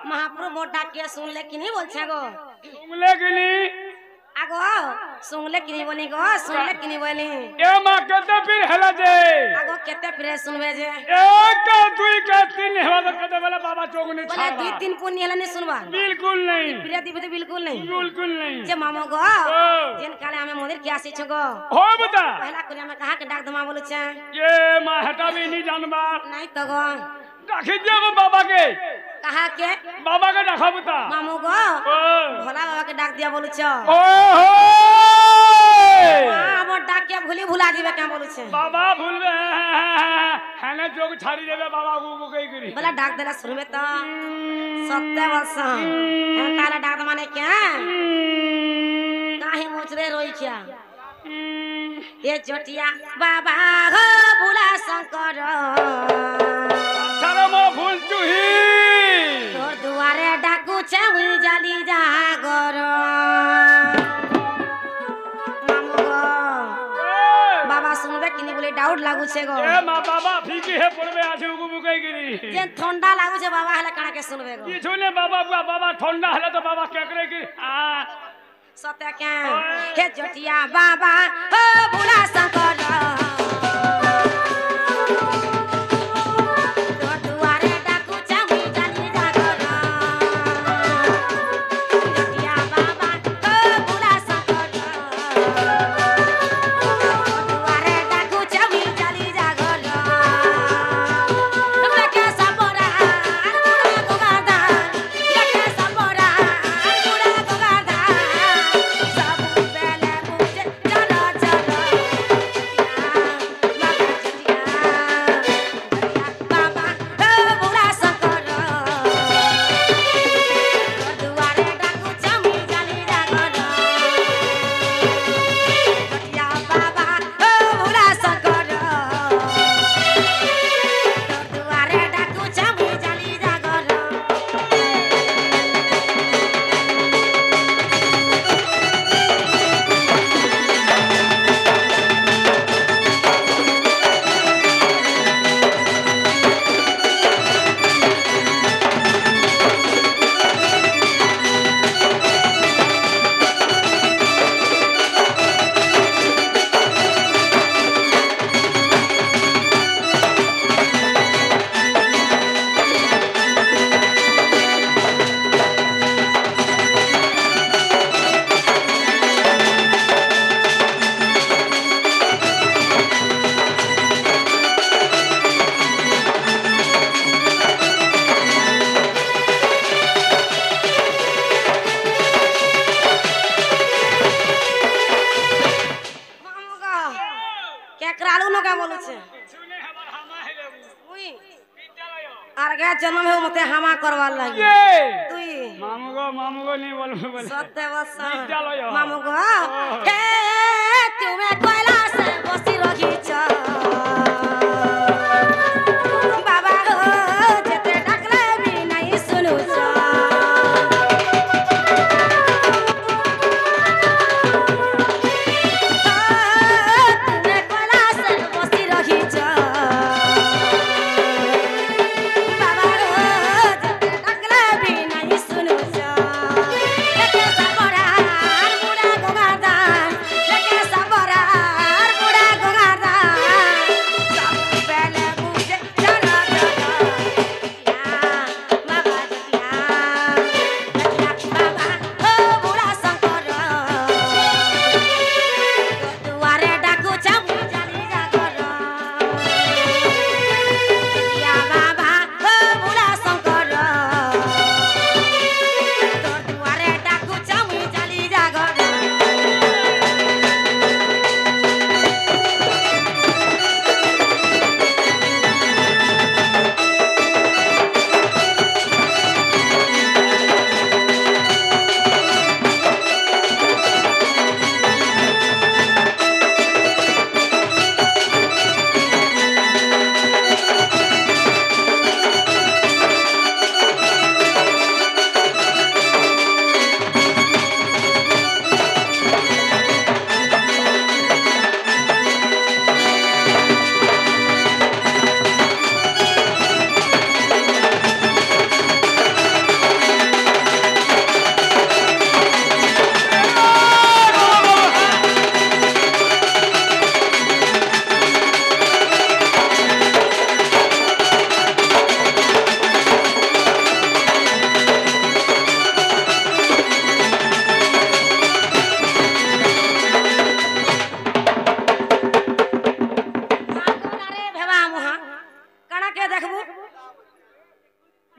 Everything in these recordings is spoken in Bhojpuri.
महाप्रभु मोट डाकिए सुन ले कि नहीं बोल छे गो सुनले कि नहीं आगो सुन ले कि नहीं बोली गो सुन ले कि नहीं बोली ए मां कते फिर हला जे आगो केते फिर सुनबे जे एक दुई के तीन हेवा तो कते वाला बाबा चौक ने बोले छावा दुई तीन पुण्य हला नहीं सुनबा बिल्कुल नहीं प्रिय दीप तो बिल्कुल नहीं नहीं जे मामो गो जेन काले हमें मंदिर क्या सीछ गो हो बता पहला कोरिया में कहा के डाक दमा बोलु छे ये मां हटा भी नहीं जानबा नहीं तो गो डाकी दियो बाबा के कहा के बाबा के डाका बता मामो गो भोला बाबा के डाक दिया बोलु छे ओ हो हां वो डाक के भूली भुला दिबे क्या बोलु छे बाबा भूलबे हने जोग छाड़ी देबे बाबा को कई करी बोला डाक देला शुरू में तो सत्य वर्ष काला डाक माने क्या काहे मोचरे रोई क्या ये जोटिया बाबा हो भोला शंकर चरम भूल चुही तोर दुआरे डाकू छे जाली जागर बाबा सुनबे कि नहीं बोले डाउट लागू छे गो ए मां बाबा फीकी है पड़बे आछे उगु बुकाई गिरी जे ठंडा लागू छे बाबा हला काना के सुनबे गो किछु ने बाबा बाबा ठंडा हले तो बाबा के करे की आ सत्य क्या हे जोटिया बाबा हो भोला शंकर तोर दुआरे डाकू छे जाली जागर जोटिया बाबा हो भोला शंकर दुआरे डाकू छे जाली जागर लके सबरा अनुरा गोगादा लके सबरा अनुरा गोगादा सब बेले मुझे चलो चलो बाबा हो भोला शंकर दुआरे डाकू छे जाली जागर जोटिया बाबा हो भोला शंकर दुआरे डाकू छे जाली जागर क्या करालू नो क्या बोलू छे सुने हमर हामा है लेबू उई विद्यालय आर गे जन्म है मते हमा करवा लागी ये तुई मामू को नहीं बोलबे बोले सत्य वस विद्यालय मामू गो हे तुमे कोयला से बसी रही छ बाबा हो जेते डाकले भी नहीं सुनु छ तुमे कोयला से बसी रही छ बाबा हो जेते डाकले भी नहीं सुनु छ लेके सबरा बुढ़ा गोगादा लेके सबरा बुढ़ा गोगादा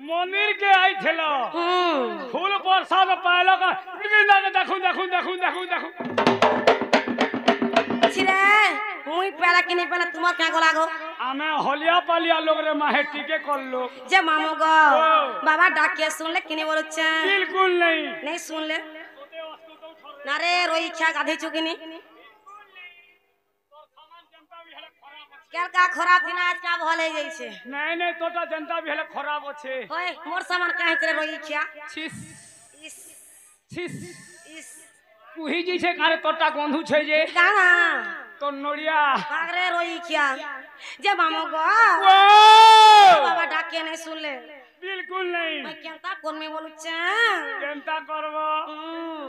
मंदिर के आई थेलो हम्म फूल प्रसाद पायलो का देखू देखू देखू देखू देखू छिरे मुई पेला कि नहीं पेला तुम्हार क्या गोला गो आमे होलिया पालिया लोग रे माहे टीके कर लो जे मामू गो बाबा डाक के सुन ले कि नहीं बोलो बिल्कुल नहीं नहीं सुन ले ना रे रोई क्या गाधे चुकी नहीं क्या का खराब दिन आज का भले जाई छे नहीं नहीं तोटा जनता भी हले खराब होछे ओए मोर सामान काहे करे रोई क्या छिस इस छिस इस कुही जी छे कारे तोटा गंधु छे जे गाना तो नोड़िया भागरे रोई क्या जे मामू गो वो बाबा डाक के नहीं सुन ले बिल्कुल नहीं मैं केंता कोन में बोलु छे केंता करबो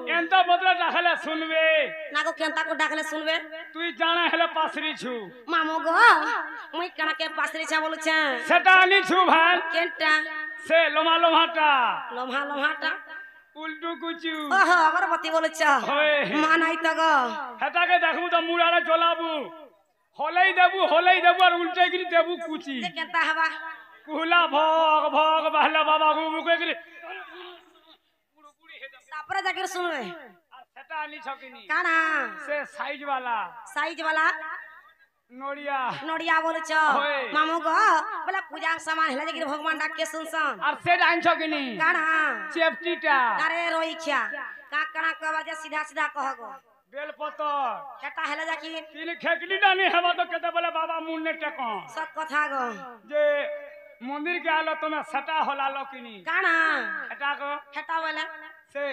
केंता बदला डाखले सुनबे ना को केंता को डाकले सुनबे तुई जाने हले पासरी छु मामू गो मुई कणा के पासरी छे बोलु छे सेटा नी छु भाई केंटा से लोमा लोमाटा लोमहा लोमहाटा उल्टू कुचू ओहो अगरबत्ती बोलु छ होय मानाई त गो हेता के देखू त मुड़ारे जोलाबू होलई देबू और उल्टे गिरी देबू कुची जे केंता हवा कुहला भोग भोग बहला बाबा गुबु के गिरी तापरे जाकर सुनबे और सेटा नी छकिनी काना से साइज वाला नोड़िया नोड़िया बोलु छ होय। मामू गो बोला पूजा के सामान हेला जगिर भगवान डाक के सुनसन और से डाइन छकिनी काना चेपटीटा अरे रोई क्या का कणा कहबा जे सीधा सीधा कह गो बेलपतर केटा हेला जाकी तीन खेकली डानी हवा तो केते बोले बाबा मुन्ने टेको सब कथा गो जे मंदिर के आलो तुम्हें सटा होला लकिनी काना हटा को हेटा वाला से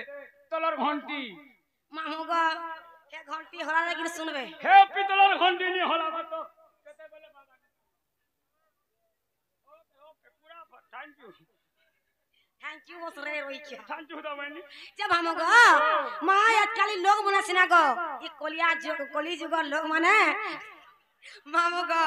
तलर घंटी मामू गो के घंटी होला लेकिन सुनबे हे पितलर घंटी नी होला तो केते बोले बाबा ओके पूरा थैंक यू बस रे रोई क्या थैंक यू दवनी जब हम गो मां आजकल लोग मना सिना गो ये कोली जुग लोग माने मामू गो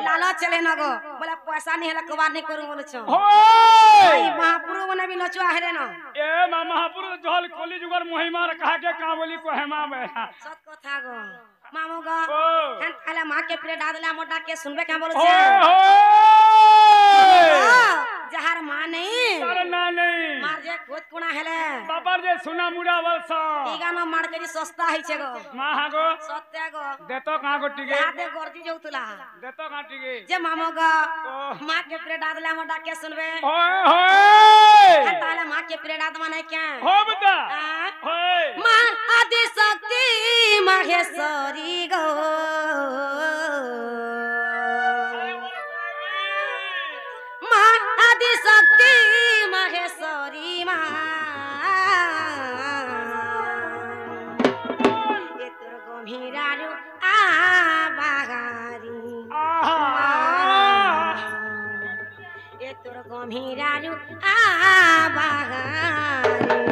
लाला चले न गो बोला पैसा नहीं हला कबार नहीं करू बोलो छ भाई महापुरु मने भी नचवा हेरे न ए महापुरु जल कोली जुगर महिमा रे कहा के का बोली को हेमा में सत कथा गो मामू गो ओ हन पहले मां के प्लेट डादला मोटा के सुनबे का बोलो ओ छ जहर मां नहीं अरे ना नहीं मार जे खुद कुना हेले बापर जे सुना मुड़ा वर्ष ई गाना मार के सस्ता है छे गो माहा गो सत्य गो देतो का गोटिगे हाथे गर्दी जौतला देतो का टिगे जे मामू गो मां के प्लेट डादला मोटा के सुनबे ओए होए ताले मां के प्लेट डाद माने क्या हो बता होए मां आदि शक्ति माहेश्वरी गो मां आदि शक्ति माहेश्वरी मां ये तोर गंभीरारु आ बागारी ये तोर गंभीरारु आ बागारी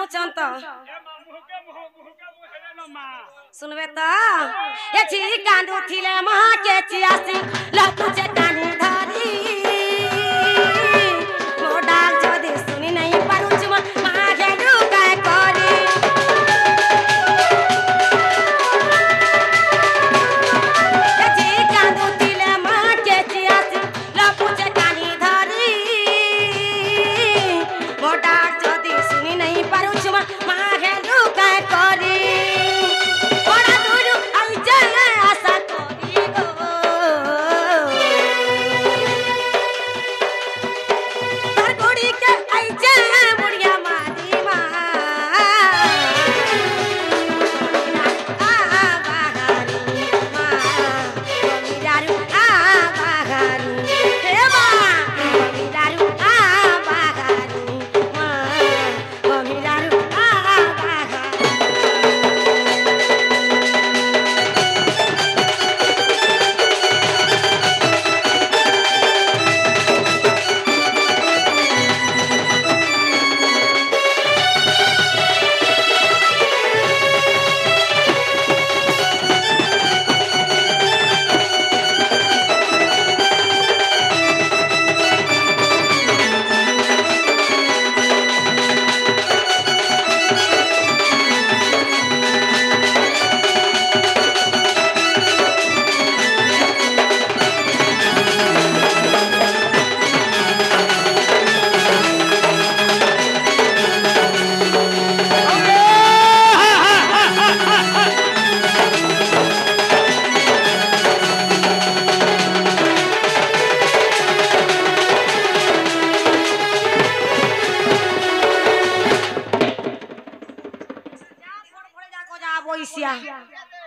सुनोचन तो ए मां मुहके मुहले न मां सुनबे तो ए छी कांदू थिले महा के चियासी लपु जे कानी धरी मोडा जदी सुनी नहीं पारु जुमा मा घेडू काय करी ए छी कांदू थिले महा के चियासी लपु जे कानी धरी मोडा जदी सुनी नहीं पारु जुमा मा घेडू काय करी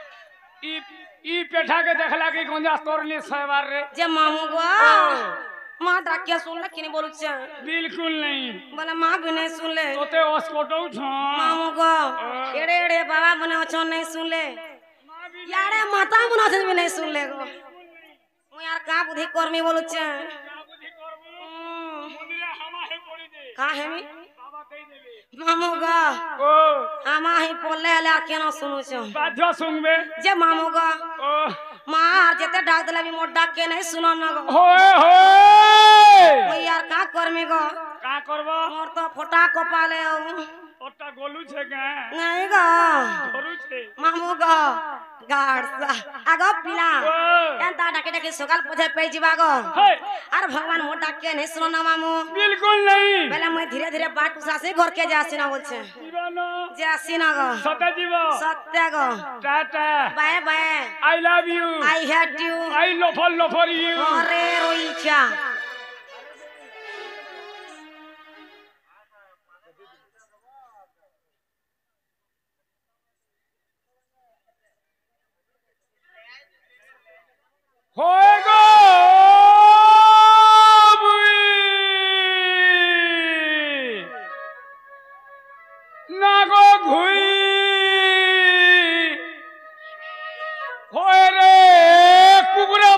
ई पेठा के देखला कि गंजा तोरली सवार रे जे मामू गो मां डाकिया सुन ले किने बोलु छ बिल्कुल नहीं बोला मां भी नहीं सुन ले तोते ओस्कोटौ छ मामू गो एड़े एड़े बाबा बने छ नहीं सुन ले यारे माता बने छ भी नहीं सुन ले गो ओ यार का बुद्धि कर्मी बोलु छ का बुद्धि करबो मुनिया हमा हे पड़ी दे का हेमी बाबा कहि देबे मामू गो ओ हमा ही बोले ला केना सुनु छ बाध्य सुनबे जे मामू गो ओ मार जेते डाक दला भी मोर डाक के नहीं सुनो न गो होए होए ओ यार का कर्मी गो का करबो मोर तो फोटा कपाले ओटा गोलू छे का नहीं गो धरू छे मामू गो गाड़सा आगो पिला ओ एंता डाके डाके सकाल पथे पे जीवा गो हे अरे भगवान मोर डाक के नहीं सुनो ना मामू बिल्कुल नहीं पहले मैं धीरे धीरे बाट उसा से घर के जासी ना बोल छे जीवन जासी ना गो सत्य जीव सत्य गो tata bye bye I love you I hate you I loafer you अरे रोई छा होएगो बुई नागो घुई होए रे कुकुरा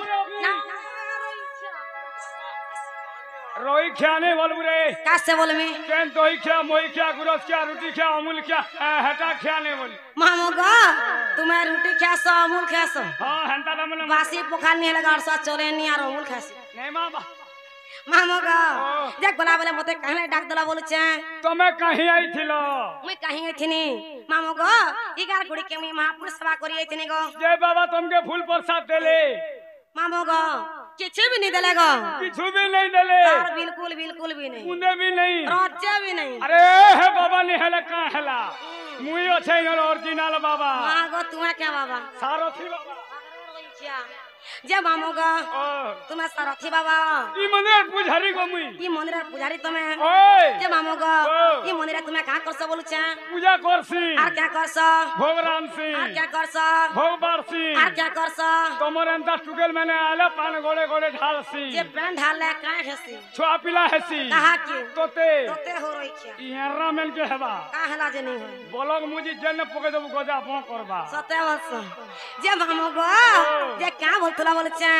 रोई ख्याने बोलबू रे का से बोल में केन तोई ख्या मोई ख्या गुरस ख्या रोटी ख्या अमूल ख्या हटा ख्याने बोल मामू गो तुम्हें रोटी खासो अमूल खासो हां हंता दमन बासी पोखर नहीं लगा और सा चले नहीं और अमूल खासी नहीं मामा मामू गो देख बोला बोले मते कहले डाक दला बोलु छे तुम्हें कहीं आई थिलो मैं कहीं गई थी मामू गो इगार गुड़ी के मैं महापुरुष सेवा करी थी गो जय बाबा तुमके फूल प्रसाद देले मामू गो किछु भी नहीं देले गो किछु भी नहीं देले यार बिल्कुल बिल्कुल भी नहीं मुंडे भी नहीं रोचे भी नहीं अरे हे बाबा ने हेला का हेला मुई अच्छे न ओरिजिनल बाबा मां गो तुम्हें क्या बाबा सारथी बाबा जे मामू गो ओ तुम्हें सारथी बाबा ई मंदिर पुजारी को मुई ई मंदिर पुजारी तुम्हें ओए जे मामू गो ओ। ई मंदिर तुम्हें का करसो बोलु छे पूजा करसी और क्या करसो भोग रामसी और क्या करसो भोग बारसी और क्या करसो तमर अंता टुकेल मैंने आले पान गोले गोले ढालसी जे पैन ढाले का हेसी छुआ पिला हेसी कहा के तोते तोते हो रही छे इहरा मेल के हेबा का हला जे नहीं हो बोलग मुजी जन पके देबु गजा पो करबा सते वर्ष जे मामू गो जे का बोलतला बोल छे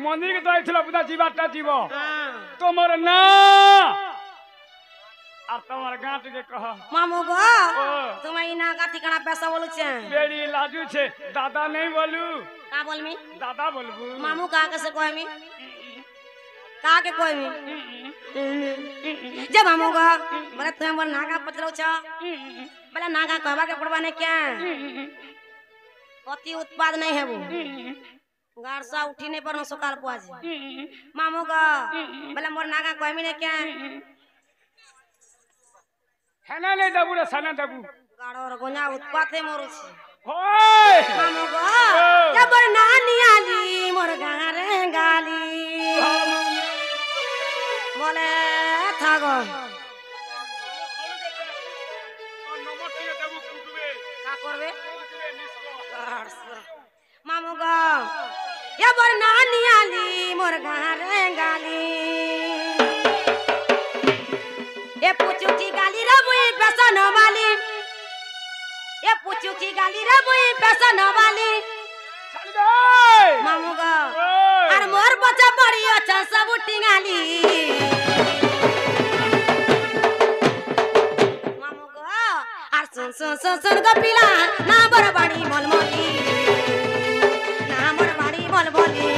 मंदिर के तो आइथिला बुदा जीवाटा जीव हां तमर ना आ আর তোমার গাঁটকে কহ মামু গো ও তুমি এই নাগা ঠিকানা পেশা বলছে বেড়ি লাজু ছে দাদা নেই বলু का बोलमी দাদা বলবু मामू का कैसे कहमी का के कहमी जब मामू गो बोले तुम बोल नागा पचरो छ बोले नागा कहबा के पड़बा ने क्या अति उत्पाद नहीं है वो गारसा उठी नहीं पर सकाल पुआज मामू गो बोले मोर नागा कहमी ने क्या হেনা নেই দেবু রে সানা দেবু गाड़ो गोंजा उत्पाद है मोर छी होय मामू गो जब नानी आली मोर गारे गाली बोले था गो का करबे मामू गो ये मोर नानी आली मोर गारे गाली ये पूछू की गाली रे मुई पैसा न वाली ये पूछू की गाली रे मुई पैसा न वाली ছাড় দে मामू गो আর মোর বচ্চা পড়ি আছে সব টিঙালি मामू गो আর सुन सुन सुन सुन गो पिला ना बरबाड़ी मलमली ना बरबाड़ी मलमली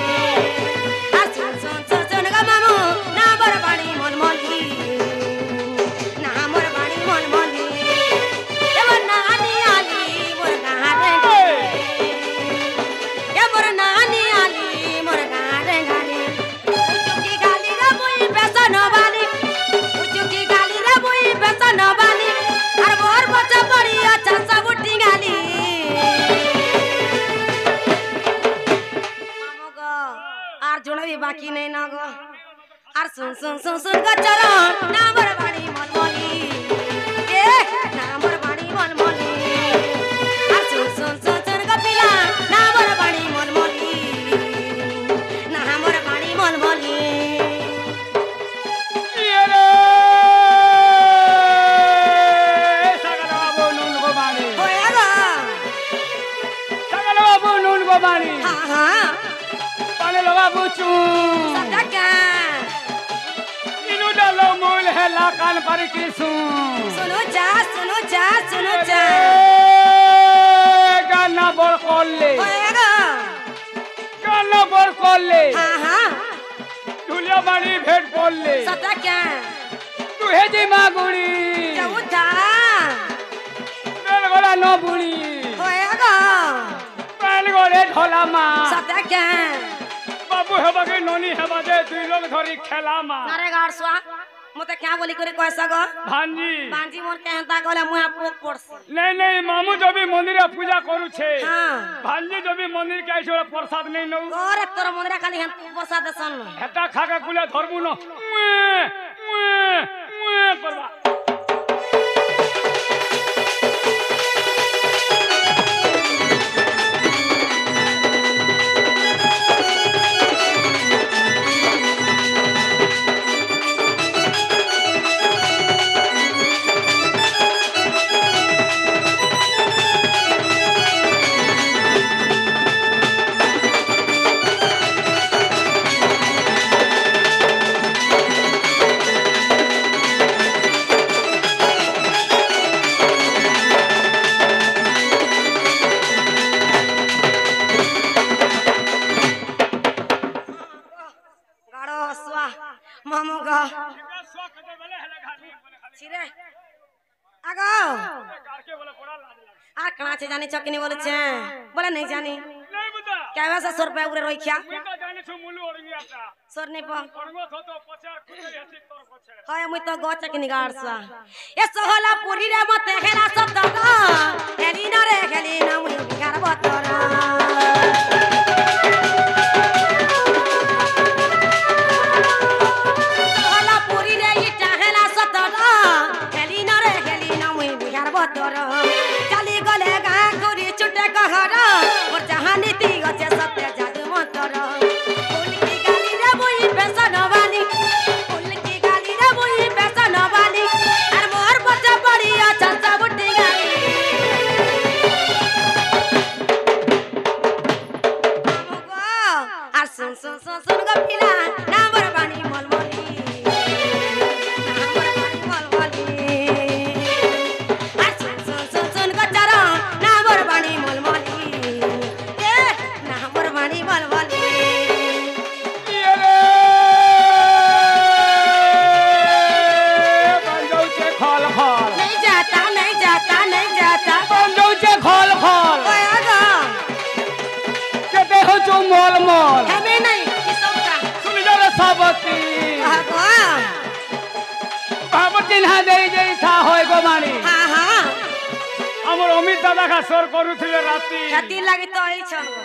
আর सुन सुन सुन सुन गो मामू ना बरबाड़ी मलमली ना बरबाड़ी मलमली ए मोर नानी आली मोर गारे ए मोर नानी आली मोर गारे गाली उचुकी गाली रे मुई पैसा न वाली उचुकी गाली रे मुई पैसा न वाली আর মোর বচ্চা পড়ি আছে সব টিঙালি मामू गो আর জোড়া भी बाकी नहीं ना गो আর सुन सुन सुन सुन गो चलो ना बरबाड़ी मलमली ए ना बरबाड़ी मलमली আর सुन सुन सुन सुन गो पिला ना बरबाड़ी मलमली ना बरबाड़ी मलमली ইয়ে রে সাগর বাবু নুন গো বাড়ি होया गो সাগর বাবু নুন গো বাড়ি हां हां পালে লগা বুচু सदा क्या ইনু ডালো মূল হেলা কান পারি কিসু सुनो जा सुनो जा सुनो जा গানা বড় করলে होया गो গানা বড় করলে हां हां ঢুলিয়া বাড়ি ভেট পড়লে सदा क्या তুহে যে মাগুড়ি जाऊ जा বেল গলা ন বুড়ি होया गो বেল গলে ঢলা মা सदा क्या বাবু হেবাকে ননি হেবা যে দুই লোক ধরি খেলা মা नारे गाड़ सुआ मते क्या बोली करे कैसा गो ভাঞ্জি बांजी मोर कहता गले मुहा पोक पड़सी নেই নেই মামু যদি মন্দিরে পূজা করুছে हां ভাঞ্জি যদি মন্দির কে আইছে ওরা প্রসাদ নেই নউ ओरे तोर मंदिर खाली हम बसा देसन হেটা খাকা কুলে ধরবু ন করবা गाड़ो सुआ मामू गो छिरे आगो আর কানা আছে জানি চকিনি বলেছে বলে नहीं जानी क्या वैसा 100 रुपया उरे रखिया सोर नहीं पा हाय मुई तो गो चकिनी गाड़सा ए सोहला पुरी रे मते हेला सब दगा हेली ना रे हेली ना मुई बिगार बतरा सोहला पुरी रे इटा हेला सब दगा हेली ना रे हेली ना मुई बिगार बतरा चली गले गा कुरी छुटे कहरा और जहां नीति गचे सत्य जादू मंतरा फूल की गाली रे मुई पैसा न वाली फूल की गाली रे मुई पैसा न वाली और मोर बच्चा पड़ी अच्छा सब उठी गाली मामू गो और सुन सुन सुन सुन गो पिला ना बरबानी मलमली ना बरबानी मलमली চিহ্না দেই যেই থা হয় গো মানি হ্যাঁ হ্যাঁ আমার অমিত দাদা খা সর করুଥିଲେ রাতি খ্যাতি লাগি তো এই ছন গো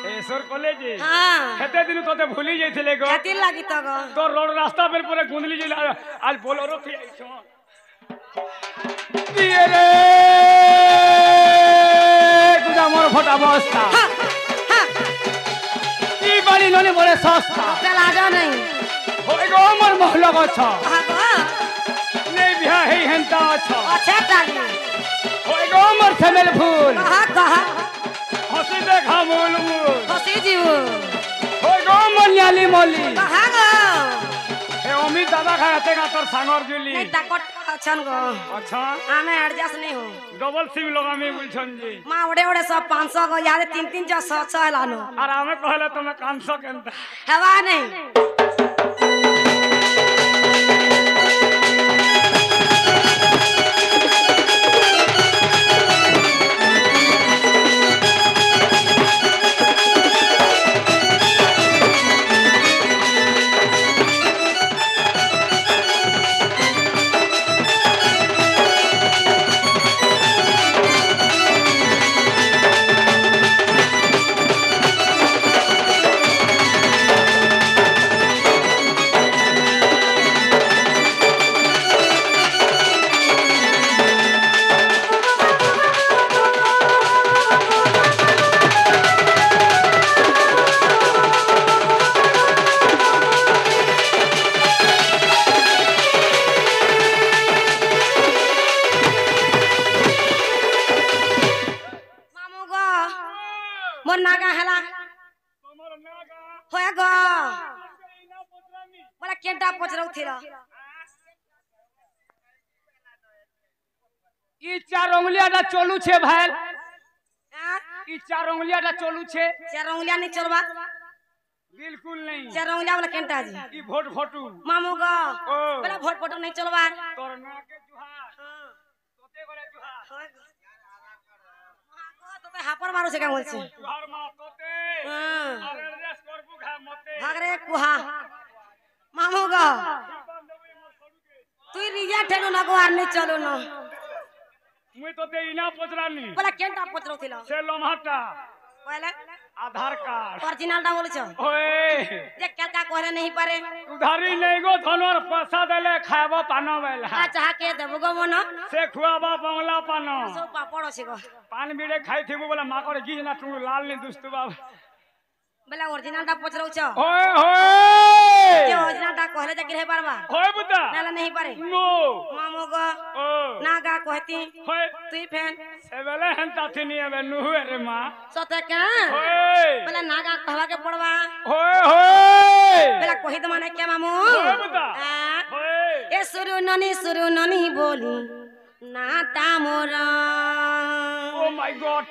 এ সর কলেজে হ্যাঁ হেতে দিন তোতে ভুলি যাইছিলে গো খ্যাতি লাগি তো গো তোর রোড রাস্তা বের পরে গুঁদলি যাইলে আজ বোলেরো ফি আইছ দিয়ে রে তুই আমার ফটা অবস্থা হ্যাঁ হ্যাঁ কি বাড়ি ননি বলে সস্তা ওকে লাজ নাই হয় গো আমার মহল গছ কহা গো নেই বিহা হেই হেনতা অছ আছে টালি হয় গো আমার সেমেল ফুল কহা কহা হসি দেখা মূল মূল ফসি জিউ হয় গো আমার নিয়ালি মলি কহা গো হে অমিত দাদা খা এতে গা তোর সাঙ্গর জুলি নাই তাকট আছন গো আচ্ছা আমি এডজাস্ট नहीं हो ডবল সিম লগামি বলছন জি माँ उड़े उड़े सब 500 को याद 3-3 हेलानो আর আমি কহলে তুমি কানছ কেনতা हवा नहीं मामू गो मोर नागा हेला তোমার নাগা होए गो ইনা পত্রামি बोला केंटा पचरौ थिरा ই চার অঙ্গুলিয়াটা চলুছে ভাই ই চার অঙ্গুলিয়াটা চলুছে चार उंगलियां नहीं चलबा বিলকুল নেই चार उंगलियां वाला केंटा जी ই ভোট ফটু मामू गो ओ बोला भोट पटो नहीं चलबा তোর নাকে জুহা हां তোতে করে জুহা होए गो तो हापर मारो से का बोलছে জুহার মা তোতে हां আর রেস করবু ঘা মতে भागरे कुहा मामू गो তুই রিজা ঠেলু না গো আর नहीं चलू ना মুই তোতে ইনা পত্রানি बोला केंटा पचरौ थिला সে লমহাটা पहले আধার কার্ড অরিজিনালটা বলছো ওয়ে যে কেলকা কহরে नहीं পারে উধারি নেই গো ধনর পয়সা দেলে খাইব পান বেলা আচ্ছা কে দেব গো মন সে খুয়াবা বাংলা পান সব পাপড় আছে গো পান বিড়ে খাইথিবু বলে মা করে গিজ না টুঙ্গু লাল নি দুস্তু বাবা বেলা অরিজিনালটা পচরৌছ ওয়ে ওয়ে যে অরিজিনালটা কহলে যে কিরে পারবা হয় বুদা নালে नहीं পারে নো মামু গো ও না গা কহতি হয় তুই ফেন সেবেলে হেনতা থিনি এবে নুহু রে মা সতে কে ওয়ে বেলা না গা कहवा के पड़वा হয় হয় বেলা কহি তো মানে কে মামু হয় বুদা হ্যাঁ? হয় এ সুরু ননি বলি নাটা মোরা ও মাই গড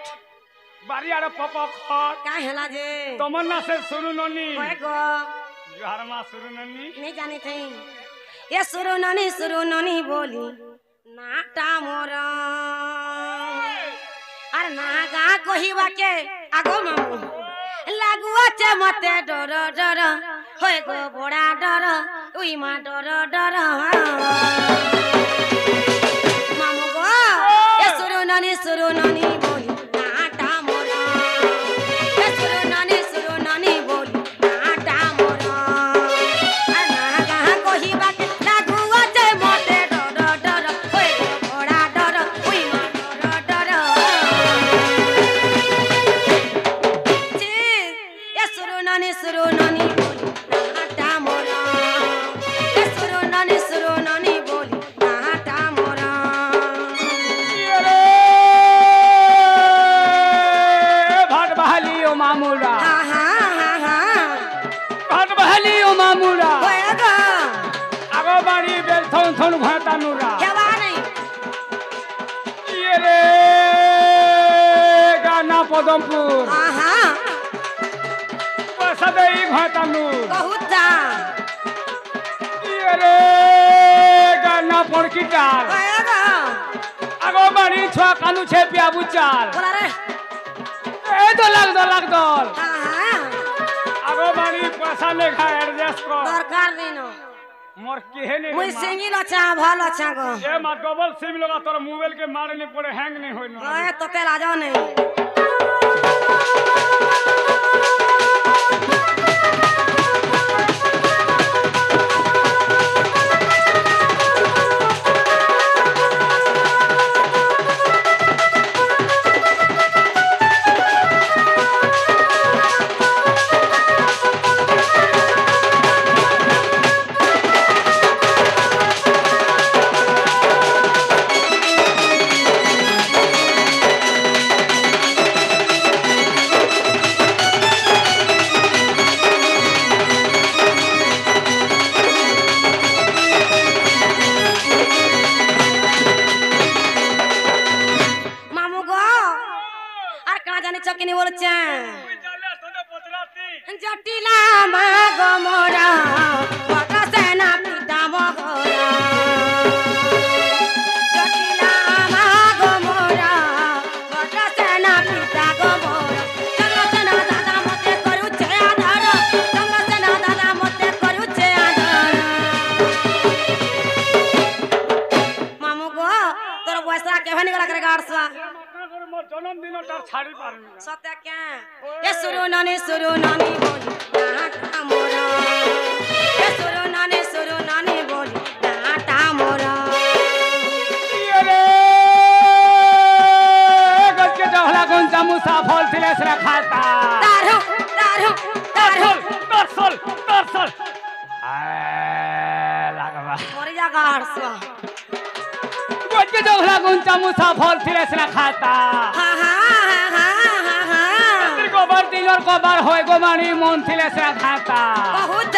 বাড়ি আর পকক কা হেলা যে তমন্না সে শুরু ননি কয় গো জোহার মা শুরু ননি नहीं जाने थे ये सुरु ननी बोली नाटा मोरा अरे नागा कहिबा के आगो मामू लागुआ चे मते डर डर होय गो बड़ा डर उई मा डर डर मामू गो ये सुरु ननी बोली नाटा मोरा ये सुरु ननी बोली नाटा मोरा ভাট বাহালি ও মামুরা ভাট বাহালি ও মামুরা আগো বাড়ি বেল থন থন ভাতানুরা ইয়ে রে গানা পদমপুর পয়সা দেই ভাতানু ইয়ে রে গানা পড়কি চাল আগো বাড়ি ছোয়া কানু ছে পিয়াবু চাল এই দলাক আগো বাড়ি পয়সা লেখা অ্যাডজাস্ট কর দরকার দিন मोर केहे नहीं मुई सिंगिल अच्छा भल अच्छा गो ए मा डबल सिम लगा तोर मोबाइल के मारे नहीं पड़े हैंग नहीं होई ना ओए तोते लाजो नहीं मामू गो আর কানা জানি চকিনি বলছে তুই জালে তোদের পতরাতি জটিলা মা গো মোরা বাটা সেনা পিতা মগরা জটিলা মা গো মোরা বাটা সেনা পিতা গো মোরা চন্দ্রসেনা দাদা মতে করুছে আধার চন্দ্রসেনা দাদা মতে করুছে আধার মামু গো তোর বয়সা কেভানি গলা করে গাড়ছা মোর জন্মদিন তার ছাড়ি পারবি না সত্য কে এ সুরু নানি বলি নাটা মোরা এ সুরু নানি বলি নাটা মোরা रे गज के जहला गुन जामुसा फल थिले से खाता दारू दरसल लागबा मोरिया गाड़सवा गज के जहला गुन जामुसा फल थिले से खाता हा तेरे को बार दिलर को बार होय गो मानी मन थिले से खाता बहुत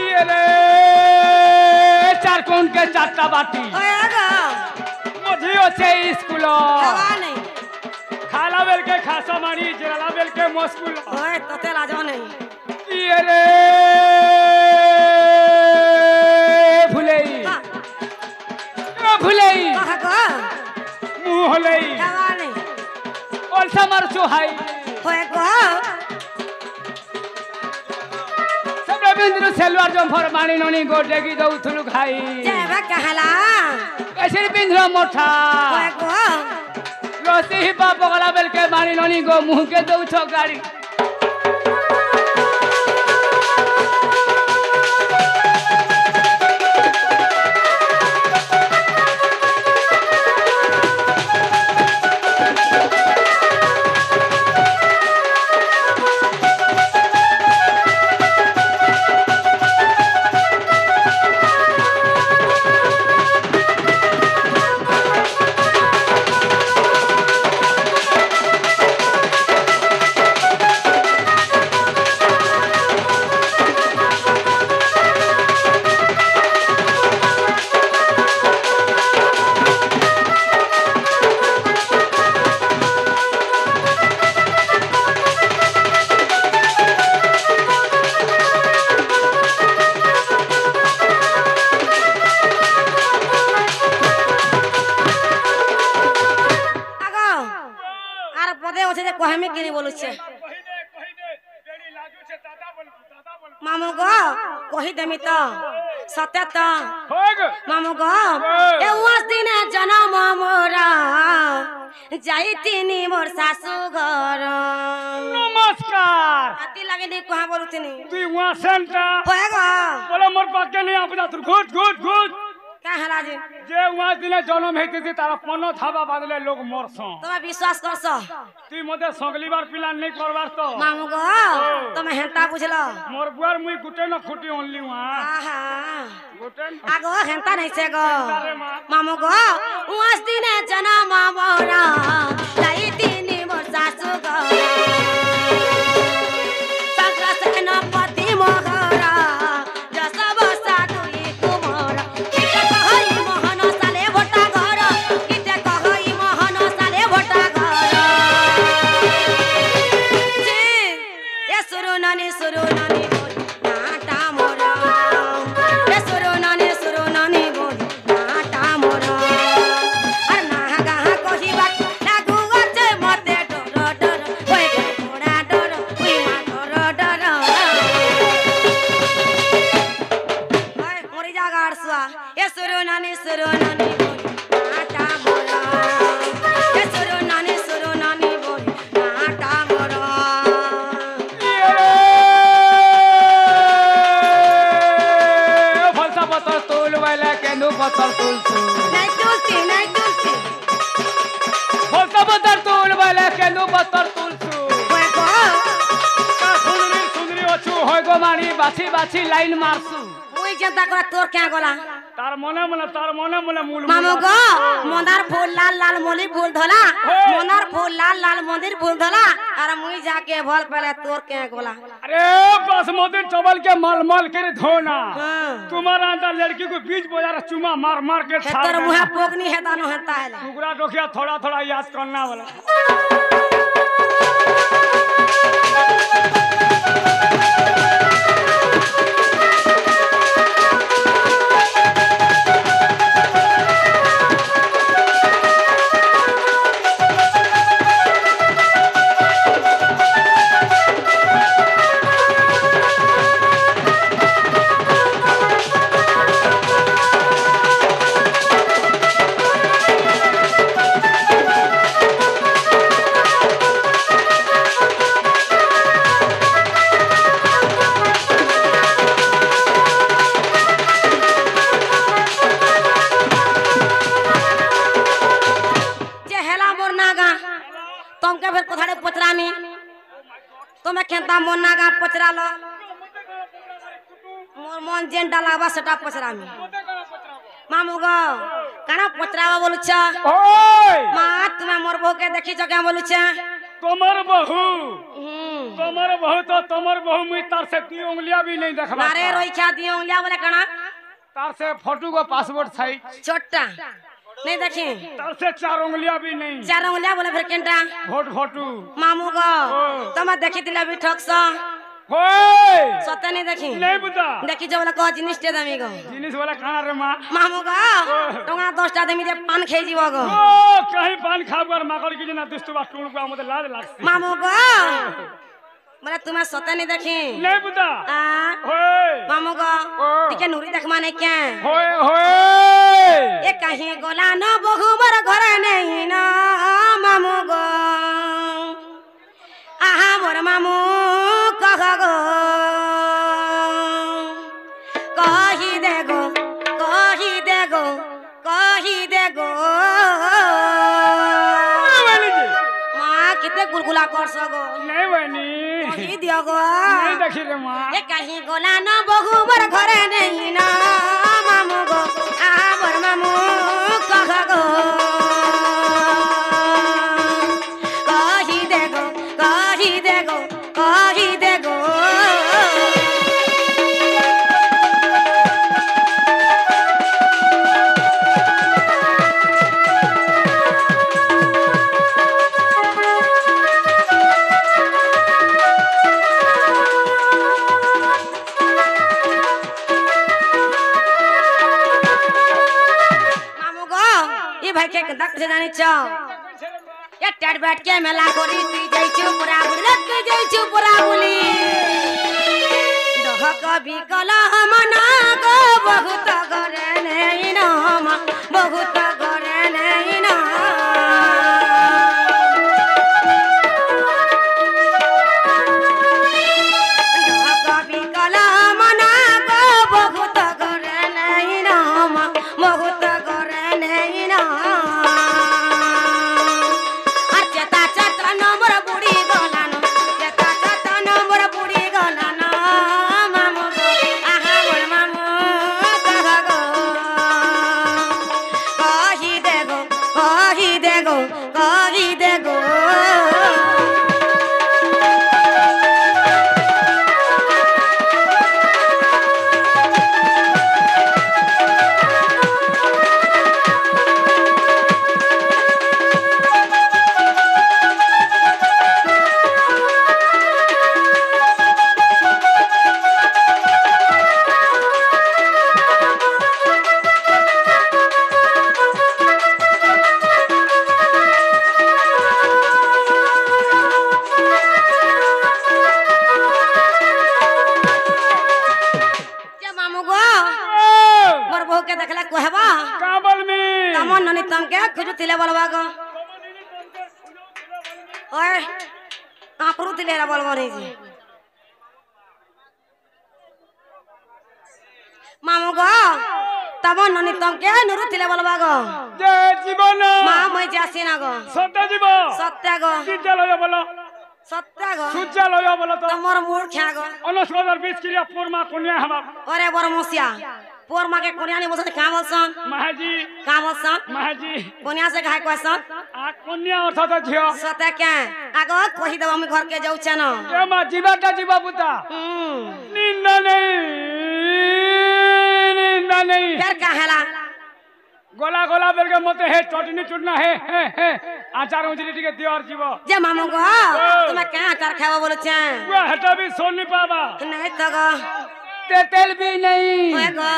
ये रे चार कोन के चारटा बाटी ओए गो मझियो से स्कूल हवा नहीं खाला बेल के खासा मारी जला बेल के मस्कुल ओए तोते लाजो नहीं ये रे भुलेई भुलेई कह गो मुंह होलई हवा नहीं और समर चुहाई ओए गो सब रविंद्र सेलवार जो फरमानी नोनी गोडेगी दो थुलु खाई जेबा कहला कैसे बिंद्र मोठा ओए गो रोसी ही बाप गला बेल के मानी नोनी गो मुंह के दो छो गाड़ी कहमे के बोलुछे कहि दे बेड़ी लागू छे दादा बोल मामू गो कहि देमी तो सत्य तो होग मामू गो ए उस दिन जन्म मोरा जाइतिनी मोर सासू घर नमस्कार आती लगे नहीं कहां बोलुतिनी तू वहां सेंटा होएगा बोलो मोर पाके नहीं आपदा तू गुड का हला जे जे वहां दिने जन्म हेते थी तारा पनो थाबा बादले लोग मरसो तोमा विश्वास करसो तू मते सगली बार प्लान नहीं करबार तो मामू गो तमे हेंता बुझलो मोर बुआर मुई गुटे न खुटी ओनली वहां आहा गुटे आगो हेंता नहीं से गो मामू गो उस दिन जन्म मोरा जाइतिनी मोर सासू घर संग्रसन पति मोहरा जसब साधुई कुमार किते कहई मोहन साले भोटा घर किते कहई मोहन साले भोटा घर जी ए सुरु नानी बोली नाटा मोरा ए सुरु नानी बोली नाटा मोरा अर ना गा कही बात लागू ए सुरो नानी बोली नाटा मोरा ए सुरो नानी बोली नाटा मोरा फलसा पत्थर तोल वाला केंदू पत्थर तोल नहीं तुलसी फलसा पत्थर तोल वाला केंदू पत्थर तोल कोई को सुंदरी अछु होय गो मानी बाछी बाछी लाइन मारसु मुई जनता करा तोर क्या गोला तार मने मूल मामू गो मंदार फूल लाल मोली फूल धोला मंदार फूल लाल मंदिर फूल धोला अरे मुई जाके भल पहले तोर क्या गोला अरे बासमती चावल के मल के धोना हां तुम्हारा अंदर लड़की को बीच बाजार चुमा मार के तोर मुहा पोकनी है दानो हंता है टुकड़ा टोकिया थोड़ा याद करना वाला खेता मोर नागा पचरा लो मोर मन जेन डालाबा सेटा पचरा में मामू गो काना पचरावा बोलु छ ओय मां तुम्हें मोर बहू के देखि छ क्या बोलु छ तोमर बहू तो तोमर बहू मुई तार से ती उंगलियां भी नहीं देखबा मारे रोई छा दी उंगलियां बोले काना तार से फोटो को पासपोर्ट साइज छोटा नहीं देखी तार से 4 उंगलियां भी नहीं 4 उंगलियां बोले फिर केंटा फोटो मामू गो तुम देखी दिला भी ठक्स होय सत्य नहीं देखी नहीं बुझा देखी जो बोले को जिनिस टे दमी गो जिनिस वाला खाना रे मां मामू गो टोंगा 10टा दमी जे पान खाई जीव गो ओ कहीं पान खाबर माकड़ की जना दुस्तबा टूण को मते लाज लागसी मामू गो बोले तुम्हें सत्य नहीं देखी नहीं बुझा होय मामू गो टिके नूरी देख माने क्या होय ए कहीं गोला न बहु मोर घर नहीं न मामू गो आहा मोर मामू कह गो कही दे गो माँ कितने गुलगुला कर सगो नहीं बनी कही दियो गो नहीं देखी रे मां ए कहीं गोला न बहु मोर घर नहीं न मामू गो आहा मोर मामू कह गो कही दे गो भाई के दक से जानी छ ये टेट बैठ के मेला गोरी तू जाई छु पूरा बुली तू जाई छु पूरा बुली दोह कभी कला मना गो बहुत करे नहीं ना बहुत करे नहीं ना दोह कभी कला मना गो बहुत करे नहीं ना बहुत करे नहीं ना कहबा का बोलमी तमन ननी तम के खुजु तिले बोलबा गो ओए आकरू तिले रा बोलबो रे जी मामू गो तमन ननी तम के नुरु तिले बोलबा गो जे जीवन मा मै जासी ना गो सत्य जीव सत्य गो किते लय बोलो सत्य गो सुच्चा लय बोलो तो तमर मूड ख्या गो 1920 क्रिया पोरमा कन्या हमार अरे बरमसिया पोर मा के कोनियानी बोलसन का बोलसन महाजी का बोलसन महाजी कोनिया से घाय क्वेश्चन आ कन्या अर्थात झियो सत्य क्या आगो कहि देबो हम घर के जाउ छ न ए मा जीवाटा जीवा पुता निंदा नहीं फिर का हैला गोला गोला बेल के मते हे चटनी चुटना हे आचार उजरी टिके दियर जीव जे मामू गो तुम क्या आचार खाबो बोले छ वो हटा भी सोन नहीं पावा नहीं तो गो तेल भी नहीं ओए गो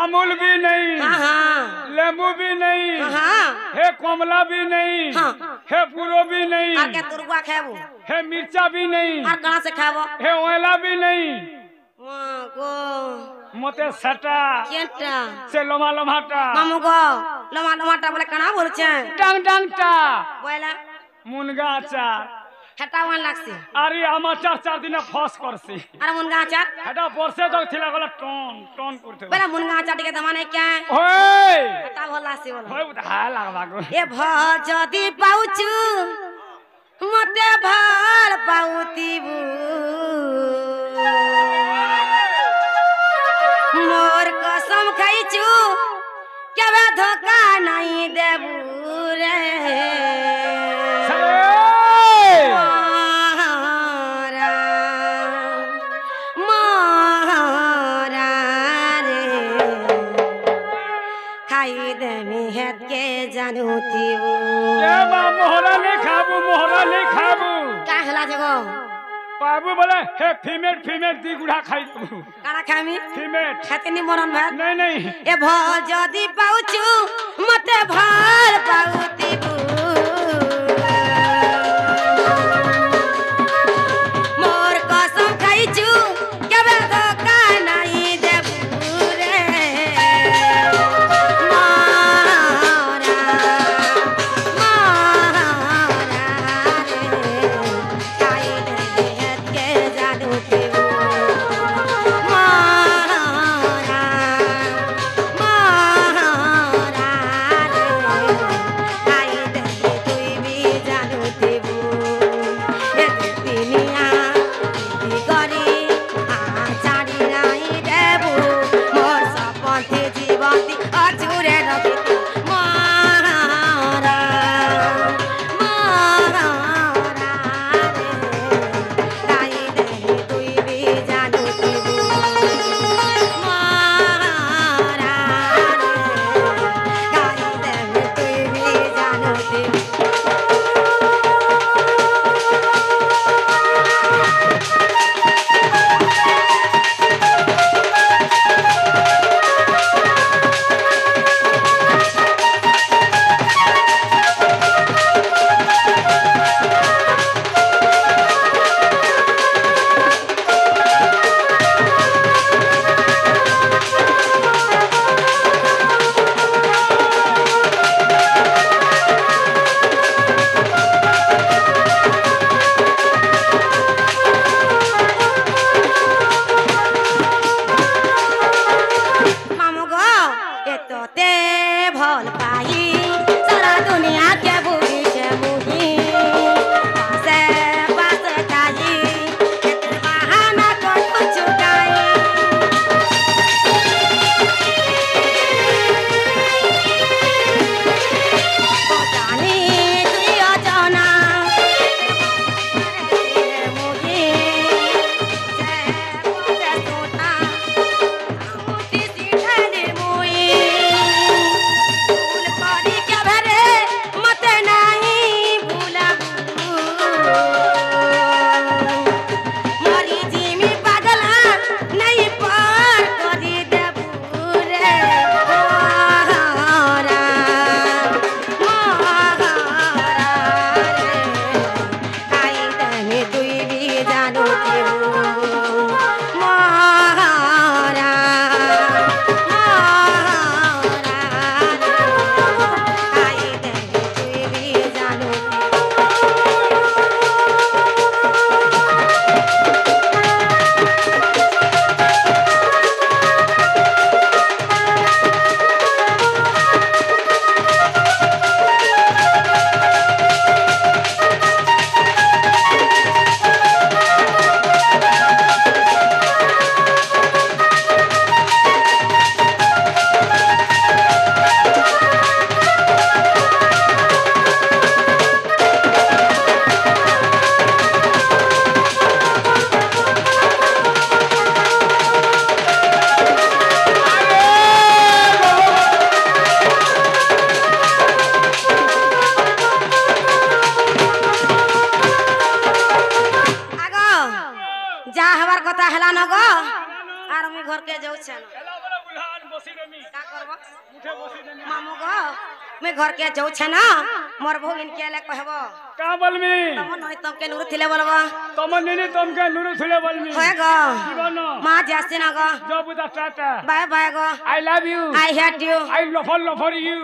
अमूल भी नहीं हां हां लेमू भी नहीं हां हे कमला भी नहीं हां हे पुरो भी नहीं आ के तुरगुआ खाबो हे मिर्चा भी नहीं और कहां से खाबो हे ओला भी नहीं वाह गो मते सटा केटा से लोमा लोमाटा मामू गो लमा लमाटा बोले कना बोल छ डांग डांग टा बोला मुनगा आचार हेटा वन लागसी अरे हम आचार 4 दिन फस करसी अरे मुनगा आचार हेटा वर्षे तक थिला गला टन टन करथे बोला मुनगा आचार के दमाने क्या ओए हेटा भला से बोला होय उधा लागबागो ए भ जदी पाउचु मते भार पाउतीबु मोर कसम खाइचु केबे धोखा नहीं देबु रे मारा रे खाई देमी हेत के जानू थीबु ए बा मोहरा नहीं खाबू का हला जगो बाबू बोले हे फीमेल दी गुड़ा खाई तू काना खामी फीमेल खतनी मरन भात नहीं ए भ जदी पाउचु मते भार पाउतीबु मोर कसम खाइचु केबे धोखा नहीं देबु रे मारा रे खाई दे हेत के जादू थीबु मारा मी घर के जाऊ छे এলা বলে বুলহান বসি দেমি का करबो উঠে বসি দেমি मामू गो मी घर के जाऊ छे ना मोर भगिन के ले कहबो কা বলমি तम नई तम के नूर थिले बोलबो তোমার নিনি তোমাকে নুরু থুলে বলমি होय गो জীবন मां जास्ती ना गो জবুদা টাটা बाय बाय गो I love you I hate you I loafer loafer you